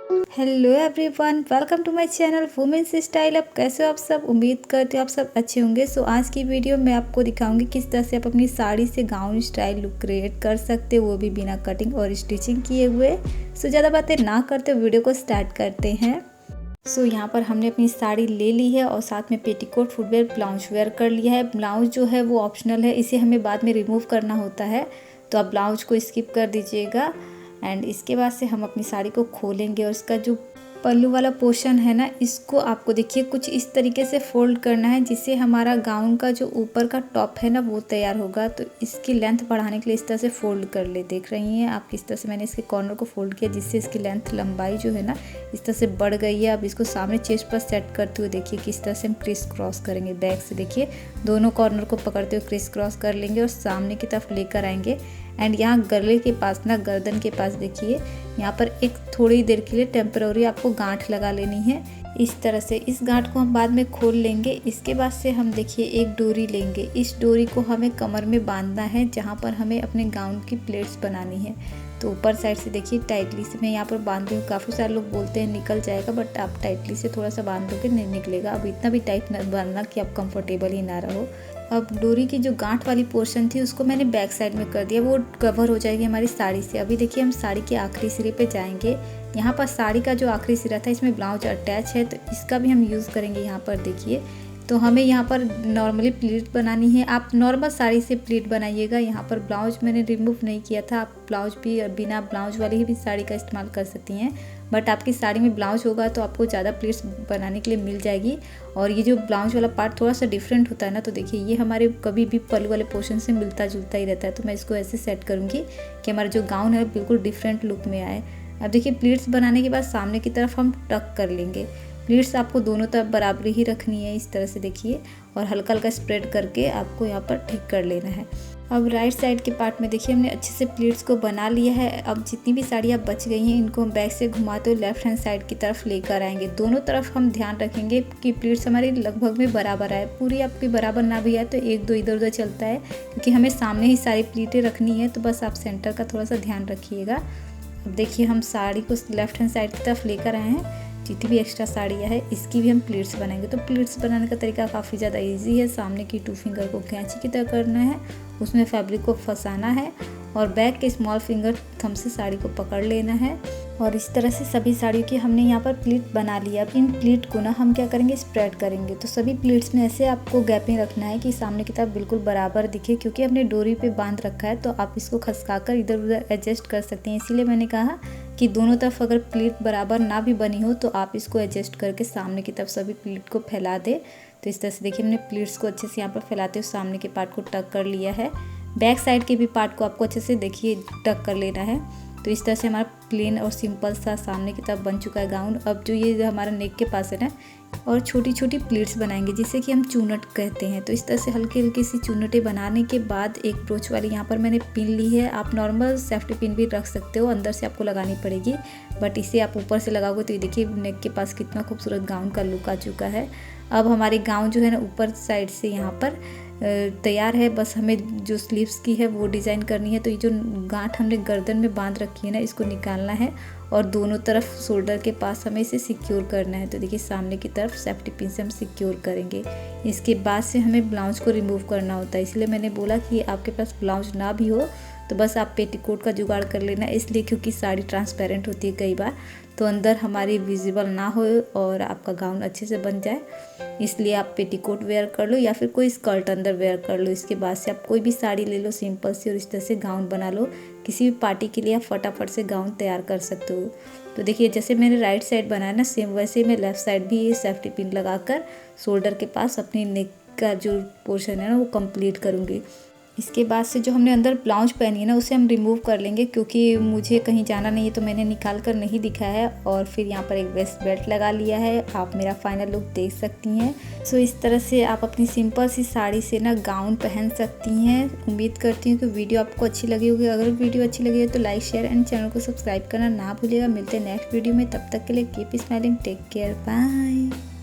Hello everyone, welcome to my channel women's style. अब कैसे हो आप सब? उम्मीद करती हूँ आप सब अच्छे होंगे। सो आज की वीडियो में आपको दिखाऊंगी किस तरह से आप अपनी साड़ी से गाउन स्टाइल लुक क्रिएट कर सकते हो, वो भी बिना कटिंग और स्टिचिंग किए हुए। सो ज़्यादा बातें ना करते वीडियो को स्टार्ट करते हैं। सो यहाँ पर हमने अपनी साड़ी ले ली है और साथ में पेटीकोट, फुटवेयर, ब्लाउज वेयर कर लिया है। ब्लाउज जो है वो ऑप्शनल है, इसे हमें बाद में रिमूव करना होता है, तो आप ब्लाउज को स्किप कर दीजिएगा। एंड इसके बाद से हम अपनी साड़ी को खोलेंगे और इसका जो पल्लू वाला पोर्शन है ना, इसको आपको देखिए कुछ इस तरीके से फोल्ड करना है, जिससे हमारा गाउन का जो ऊपर का टॉप है ना वो तैयार होगा। तो इसकी लेंथ बढ़ाने के लिए इस तरह से फोल्ड कर ले। देख रही हैं आप किस तरह से मैंने इसके कॉर्नर को फोल्ड किया, जिससे इसकी लेंथ लंबाई जो है ना इस तरह से बढ़ गई है। अब इसको सामने चेस्ट पर सेट करते हुए देखिए किस तरह से हम क्रिस क्रॉस करेंगे। बैक से देखिए दोनों कॉर्नर को पकड़ते हुए क्रिस क्रॉस कर लेंगे और सामने की तरफ लेकर आएंगे। एंड यहाँ गले के पास ना, गर्दन के पास देखिए यहाँ पर एक थोड़ी देर के लिए टेम्पररी आपको गांठ लगा लेनी है इस तरह से। इस गांठ को हम बाद में खोल लेंगे। इसके बाद से हम देखिए एक डोरी लेंगे। इस डोरी को हमें कमर में बांधना है, जहाँ पर हमें अपने गाउन की प्लेट्स बनानी है। तो ऊपर साइड से देखिए टाइटली से मैं यहाँ पर बांध रही हूँ। काफ़ी सारे लोग बोलते हैं निकल जाएगा, बट आप टाइटली से थोड़ा सा बांध दोगे नहीं निकलेगा। अब इतना भी टाइट न बांधना कि आप कंफर्टेबल ही ना रहो। अब डोरी की जो गांठ वाली पोर्शन थी उसको मैंने बैक साइड में कर दिया, वो कवर हो जाएगी हमारी साड़ी से। अभी देखिए हम साड़ी के आखिरी सिरे पे जाएंगे। यहाँ पर साड़ी का जो आखिरी सिरा था इसमें ब्लाउज अटैच है, तो इसका भी हम यूज़ करेंगे। यहाँ पर देखिए तो हमें यहाँ पर नॉर्मली प्लीट बनानी है। आप नॉर्मल साड़ी से प्लीट बनाइएगा। यहाँ पर ब्लाउज मैंने रिमूव नहीं किया था। आप ब्लाउज भी बिना ब्लाउज वाली ही भी साड़ी का इस्तेमाल कर सकती हैं, बट आपकी साड़ी में ब्लाउज होगा तो आपको ज़्यादा प्लीट्स बनाने के लिए मिल जाएगी। और ये जो ब्लाउज वाला पार्ट थोड़ा सा डिफरेंट होता है ना, तो देखिए ये हमारे कभी भी पल्लू वाले पोर्शन से मिलता जुलता ही रहता है। तो मैं इसको ऐसे सेट करूँगी कि हमारा जो गाउन है बिल्कुल डिफरेंट लुक में आए। अब देखिए प्लीट्स बनाने के बाद सामने की तरफ हम टक कर लेंगे। प्लीट्स आपको दोनों तरफ बराबरी ही रखनी है इस तरह से देखिए, और हल्का हल्का स्प्रेड करके आपको यहाँ पर ठीक कर लेना है। अब राइट साइड के पार्ट में देखिए हमने अच्छे से प्लीट्स को बना लिया है। अब जितनी भी साड़ियाँ बच गई हैं इनको हम बैक से घुमाते हुए लेफ्ट हैंड साइड की तरफ लेकर आएंगे। दोनों तरफ हम ध्यान रखेंगे कि प्लीट्स हमारी लगभग में बराबर आए। पूरी आपकी बराबर ना भी आए तो एक दो इधर उधर चलता है, क्योंकि हमें सामने ही सारी प्लीटें रखनी है। तो बस आप सेंटर का थोड़ा सा ध्यान रखिएगा। अब देखिए हम साड़ी को लेफ्ट हैंड साइड की तरफ लेकर आए हैं। जितनी भी एक्स्ट्रा साड़ियाँ है इसकी भी हम प्लीट्स बनाएंगे। तो प्लीट्स बनाने का तरीका काफ़ी ज़्यादा इजी है। सामने की 2 फिंगर को कैंची की तरह करना है, उसमें फैब्रिक को फंसाना है और बैक के स्मॉल फिंगर थंब से साड़ी को पकड़ लेना है। और इस तरह से सभी साड़ियों की हमने यहाँ पर प्लीट बना लिया। अब इन प्लीट को ना हम क्या करेंगे, स्प्रेड करेंगे। तो सभी प्लीट्स में ऐसे आपको गैपिंग रखना है कि सामने की तरफ बिल्कुल बराबर दिखे, क्योंकि हमने डोरी पे बांध रखा है तो आप इसको खसका कर इधर उधर एडजस्ट कर सकते हैं। इसीलिए मैंने कहा कि दोनों तरफ अगर प्लीट बराबर ना भी बनी हो तो आप इसको एडजस्ट करके सामने की तरफ सभी प्लीट को फैला दे। तो इस तरह से देखिए हमने प्लीट्स को अच्छे से यहाँ पर फैलाते हुए सामने के पार्ट को टक कर लिया है। बैक साइड के भी पार्ट को आपको अच्छे से देखिए टक कर लेना है। तो इस तरह से हमारा प्लेन और सिंपल सा सामने की तरफ बन चुका है गाउन। अब जो ये हमारा नेक के पास है ना, और छोटी छोटी प्लीट्स बनाएंगे जिसे कि हम चूनट कहते हैं। तो इस तरह से हल्की हल्की सी चूनटें बनाने के बाद एक ब्रोच वाली यहाँ पर मैंने पिन ली है। आप नॉर्मल सेफ्टी पिन भी रख सकते हो, अंदर से आपको लगानी पड़ेगी, बट इसे आप ऊपर से लगाओगे तो ये देखिए नेक के पास कितना खूबसूरत गाउन का लुक आ चुका है। अब हमारी गाउन जो है ना ऊपर साइड से यहाँ पर तैयार है। बस हमें जो स्लीव्स की है वो डिज़ाइन करनी है। तो ये जो गांठ हमने गर्दन में बांध रखी है ना, इसको निकालना है और दोनों तरफ शोल्डर के पास हमें इसे सिक्योर करना है। तो देखिए सामने की तरफ सेफ्टी पिन से हम सिक्योर करेंगे। इसके बाद से हमें ब्लाउज को रिमूव करना होता है, इसलिए मैंने बोला कि आपके पास ब्लाउज ना भी हो तो बस आप पेटीकोट का जुगाड़ कर लेना। इसलिए क्योंकि साड़ी ट्रांसपेरेंट होती है कई बार, तो अंदर हमारी विजिबल ना हो और आपका गाउन अच्छे से बन जाए, इसलिए आप पेटीकोट वेयर कर लो या फिर कोई स्कर्ट अंदर वेयर कर लो। इसके बाद से आप कोई भी साड़ी ले लो सिंपल सी और इस तरह से गाउन बना लो। किसी भी पार्टी के लिए आप फटाफट से गाउन तैयार कर सकते हो। तो देखिए जैसे मैंने राइट साइड बनाया ना, सेम वैसे मैं लेफ़्ट साइड भी ये सेफ्टी पिन लगाकर शोल्डर के पास अपनी नेक का जो पोर्शन है ना वो कंप्लीट करूँगी। इसके बाद से जो हमने अंदर ब्लाउज पहनी है ना उसे हम रिमूव कर लेंगे, क्योंकि मुझे कहीं जाना नहीं है तो मैंने निकाल कर नहीं दिखाया है। और फिर यहाँ पर एक वेस्ट बेल्ट लगा लिया है। आप मेरा फाइनल लुक देख सकती हैं। सो इस तरह से आप अपनी सिंपल सी साड़ी से ना गाउन पहन सकती हैं। उम्मीद करती हूँ कि वीडियो आपको अच्छी लगी होगी। अगर वीडियो अच्छी लगी है तो लाइक, शेयर एंड चैनल को सब्सक्राइब करना ना भूलिएगा। मिलते हैं नेक्स्ट वीडियो में, तब तक के लिए keep smiling, take care, bye.